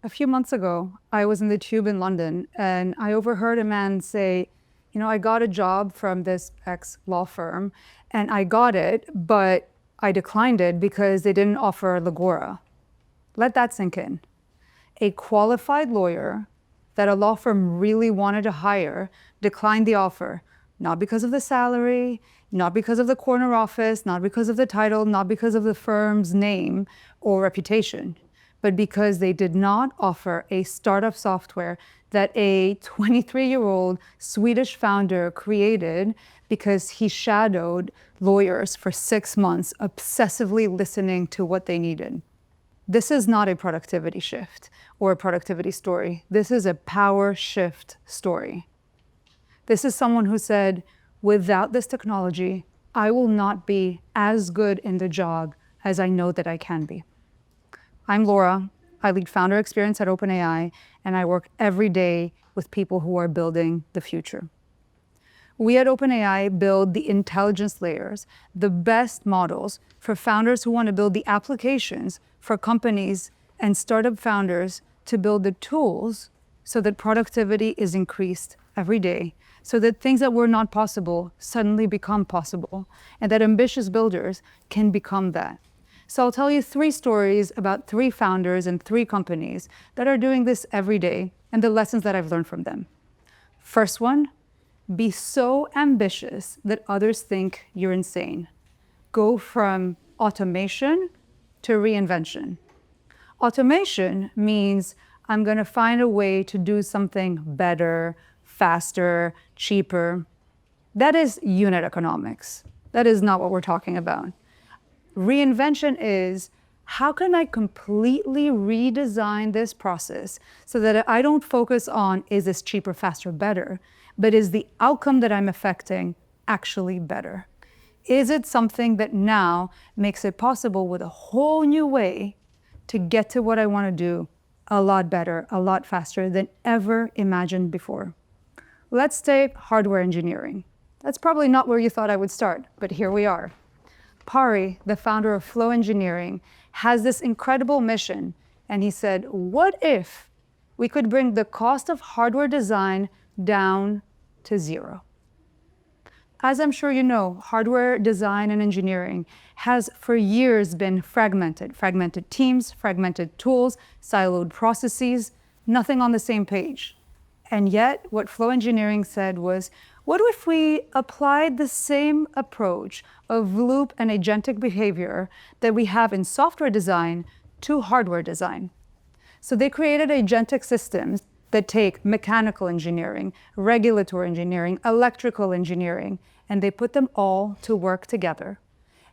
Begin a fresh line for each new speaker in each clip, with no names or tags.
A few months ago, I was in the tube in London and I overheard a man say, I got a job from this ex law firm and I got it, but I declined it because they didn't offer Legora. Let that sink in. A qualified lawyer that a law firm really wanted to hire declined the offer, not because of the salary, not because of the corner office, not because of the title, not because of the firm's name or reputation, but because they did not offer a startup software that a 23-year-old Swedish founder created because he shadowed lawyers for 6 months, obsessively listening to what they needed. This is not a productivity shift or a productivity story. This is a power shift story. This is someone who said, without this technology, I will not be as good in the job as I know that I can be. I'm Laura. I lead founder experience at OpenAI, and I work every day with people who are building the future. We at OpenAI build the intelligence layers, the best models for founders who want to build the applications for companies and startup founders to build the tools so that productivity is increased every day, so that things that were not possible suddenly become possible, and that ambitious builders can become that. So I'll tell you 3 stories about 3 founders and 3 companies that are doing this every day and the lessons that I've learned from them. First one, be so ambitious that others think you're insane. Go from automation to reinvention. Automation means I'm going to find a way to do something better, faster, cheaper. That is unit economics. That is not what we're talking about. Reinvention is, how can I completely redesign this process so that I don't focus on, is this cheaper, faster, better, but is the outcome that I'm affecting actually better? Is it something that now makes it possible with a whole new way to get to what I want to do a lot better, a lot faster than ever imagined before? Let's take hardware engineering. That's probably not where you thought I would start, but here we are. Pari, the founder of Flow Engineering, has this incredible mission. And he said, what if we could bring the cost of hardware design down to 0? As I'm sure you know, hardware design and engineering has for years been fragmented. Fragmented teams, fragmented tools, siloed processes, nothing on the same page. And yet, what Flow Engineering said was, what if we applied the same approach of loop and agentic behavior that we have in software design to hardware design? So they created agentic systems that take mechanical engineering, regulatory engineering, electrical engineering, and they put them all to work together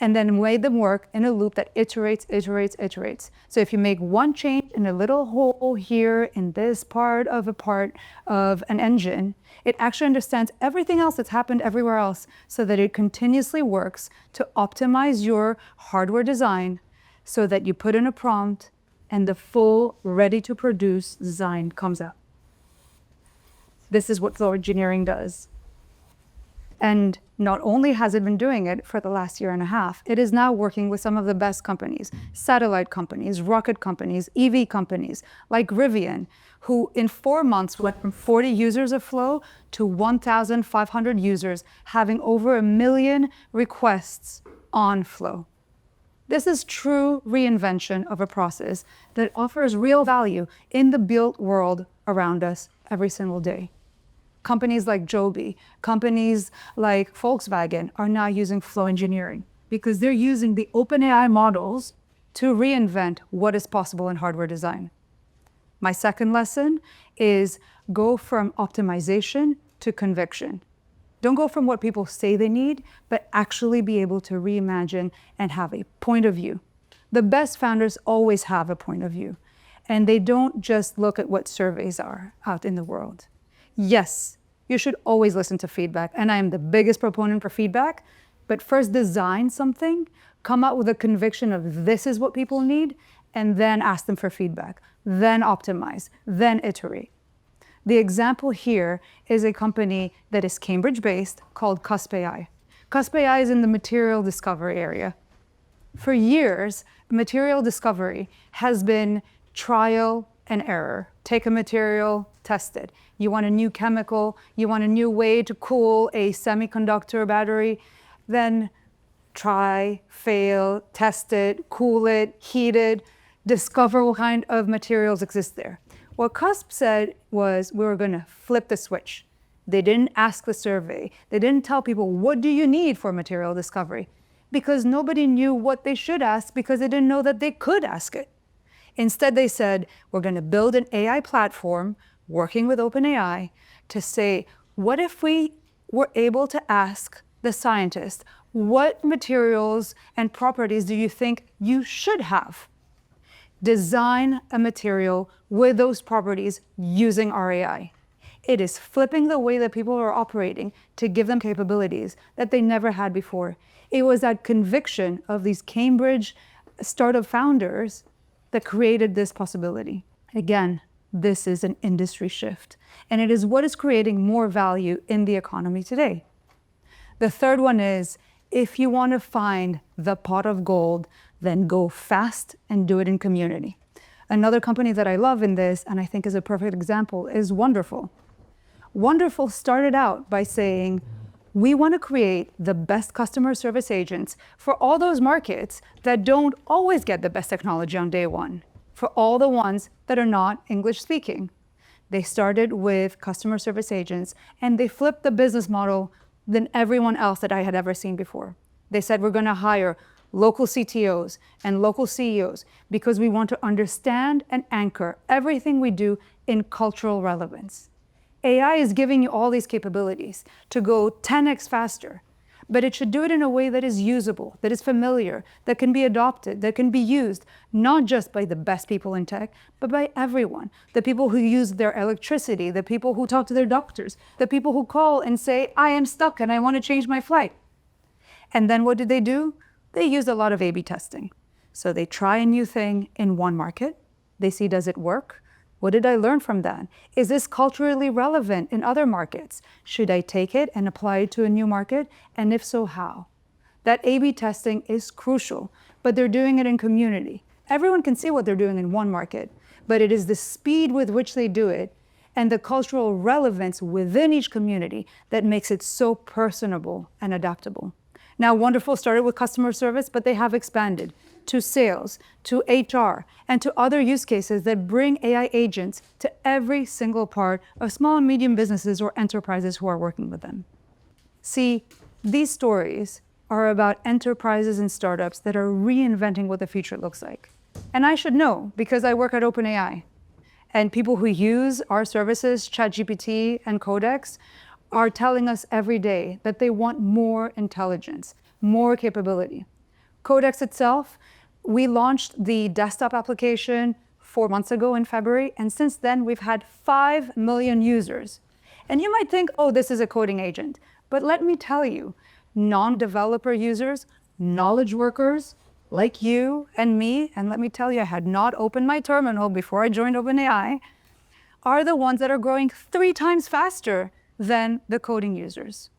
and then made them work in a loop that iterates. So if you make one change in a little hole here in this part of an engine, it actually understands everything else that's happened everywhere else so that it continuously works to optimize your hardware design so that you put in a prompt and the full ready-to-produce design comes out. This is what Flow Engineering does. And not only has it been doing it for the last 1.5 years, it is now working with some of the best companies, satellite companies, rocket companies, EV companies, like Rivian, who in 4 months went from 40 users of Flow to 1,500 users, having over 1 million requests on Flow. This is true reinvention of a process that offers real value in the built world around us every single day. Companies like Joby, companies like Volkswagen are now using Flow Engineering because they're using the OpenAI models to reinvent what is possible in hardware design. My second lesson is go from optimization to conviction. Don't go from what people say they need, but actually be able to reimagine and have a point of view. The best founders always have a point of view, and they don't just look at what surveys are out in the world. Yes, you should always listen to feedback, and I am the biggest proponent for feedback, but first design something, come out with a conviction of this is what people need, and then ask them for feedback, then optimize, then iterate. The example here is a company that is Cambridge-based called Cusp AI. Cusp AI is in the material discovery area. For years, material discovery has been trial and error. Take a material, test it. You want a new chemical, you want a new way to cool a semiconductor battery, then try, fail, test it, cool it, heat it, discover what kind of materials exist there. What CUSP said was we were going to flip the switch. They didn't ask the survey. They didn't tell people, what do you need for material discovery? Because nobody knew what they should ask because they didn't know that they could ask it. Instead, they said, we're going to build an AI platform working with OpenAI to say, what if we were able to ask the scientist, what materials and properties do you think you should have? Design a material with those properties using our AI. It is flipping the way that people are operating to give them capabilities that they never had before. It was that conviction of these Cambridge startup founders that created this possibility. Again, this is an industry shift, and it is what is creating more value in the economy today. The third one is, if you want to find the pot of gold, then go fast and do it in community. Another company that I love in this, and I think is a perfect example, is Wonderful. Wonderful started out by saying, we want to create the best customer service agents for all those markets that don't always get the best technology on day one, for all the ones that are not English speaking. They started with customer service agents, and they flipped the business model than everyone else that I had ever seen before. They said, we're going to hire local CTOs and local CEOs because we want to understand and anchor everything we do in cultural relevance. AI is giving you all these capabilities to go 10x faster, but it should do it in a way that is usable, that is familiar, that can be adopted, that can be used, not just by the best people in tech, but by everyone. The people who use their electricity, the people who talk to their doctors, the people who call and say, I am stuck and I want to change my flight. And then what did they do? They used a lot of A/B testing. So they try a new thing in one market. They see, does it work? What did I learn from that? Is this culturally relevant in other markets? Should I take it and apply it to a new market? And if so, how? That A/B testing is crucial, but they're doing it in community. Everyone can see what they're doing in one market, but it is the speed with which they do it and the cultural relevance within each community that makes it so personable and adaptable. Now, Wonderful started with customer service, but they have expanded to sales, to HR, and to other use cases that bring AI agents to every single part of small and medium businesses or enterprises who are working with them. See, these stories are about enterprises and startups that are reinventing what the future looks like. And I should know because I work at OpenAI. And people who use our services, ChatGPT and Codex, are telling us every day that they want more intelligence, more capability. Codex itself, we launched the desktop application 4 months ago in February, and since then we've had 5 million users. And you might think, oh, this is a coding agent. But let me tell you, non-developer users, knowledge workers like you and me, and let me tell you, I had not opened my terminal before I joined OpenAI, are the ones that are growing 3 times faster than the coding users.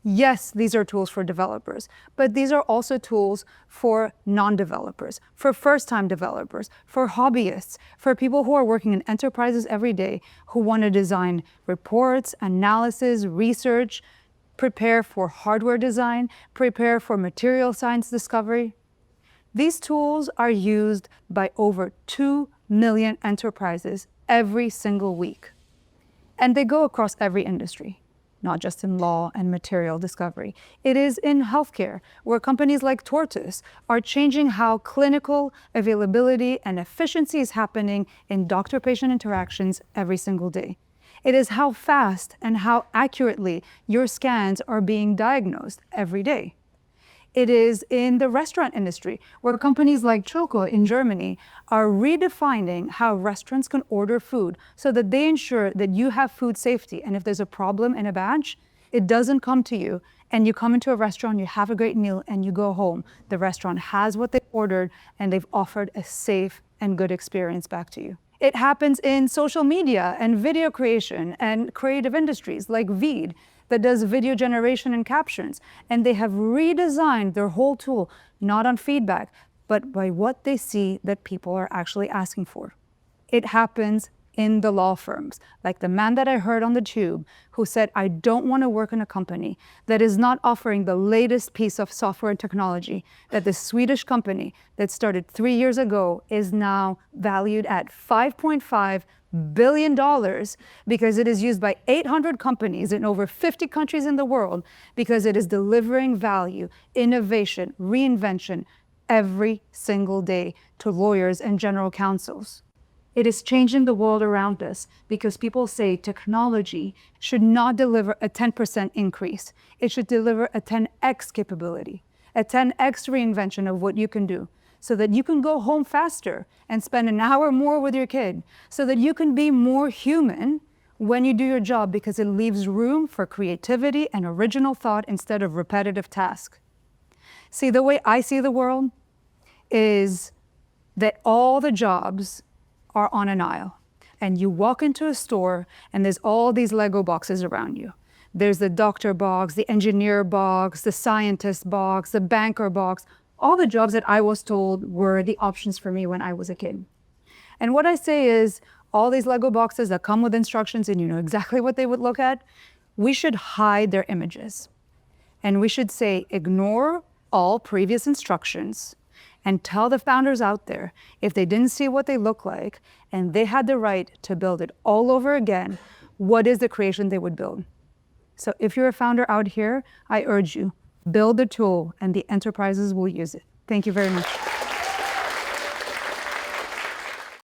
Yes, these are tools for developers, but these are also tools for non-developers, for first-time developers, for hobbyists, for people who are working in enterprises every day who want to design reports, analysis, research, prepare for hardware design, prepare for material science discovery. These tools are used by over 2 million enterprises every single week. And they go across every industry, not just in law and material discovery. It is in healthcare, where companies like Tortoise are changing how clinical availability and efficiency is happening in doctor-patient interactions every single day. It is how fast and how accurately your scans are being diagnosed every day. It is in the restaurant industry, where companies like Choco in Germany are redefining how restaurants can order food so that they ensure that you have food safety. And if there's a problem in a batch, it doesn't come to you. And you come into a restaurant, you have a great meal, and you go home. The restaurant has what they ordered, and they've offered a safe and good experience back to you. It happens in social media and video creation and creative industries like Veed, that does video generation and captions. And they have redesigned their whole tool, not on feedback, but by what they see that people are actually asking for. It happens in the law firms. Like the man that I heard on the tube who said, I don't want to work in a company that is not offering the latest piece of software and technology, that the Swedish company that started 3 years ago is now valued at $5.5 billion because it is used by 800 companies in over 50 countries in the world because it is delivering value, innovation, reinvention every single day to lawyers and general counsels. It is changing the world around us because people say technology should not deliver a 10% increase. It should deliver a 10x capability, a 10x reinvention of what you can do so that you can go home faster and spend an hour more with your kid, so that you can be more human when you do your job because it leaves room for creativity and original thought instead of repetitive task. See, the way I see the world is that all the jobs are on an aisle, and you walk into a store and there's all these Lego boxes around you. There's the doctor box, the engineer box, the scientist box, the banker box, all the jobs that I was told were the options for me when I was a kid. And what I say is, all these Lego boxes that come with instructions and you know exactly what they would look at, we should hide their images. And we should say, ignore all previous instructions and tell the founders out there, if they didn't see what they look like and they had the right to build it all over again, what is the creation they would build? So if you're a founder out here, I urge you, build the tool and the enterprises will use it. Thank you very much.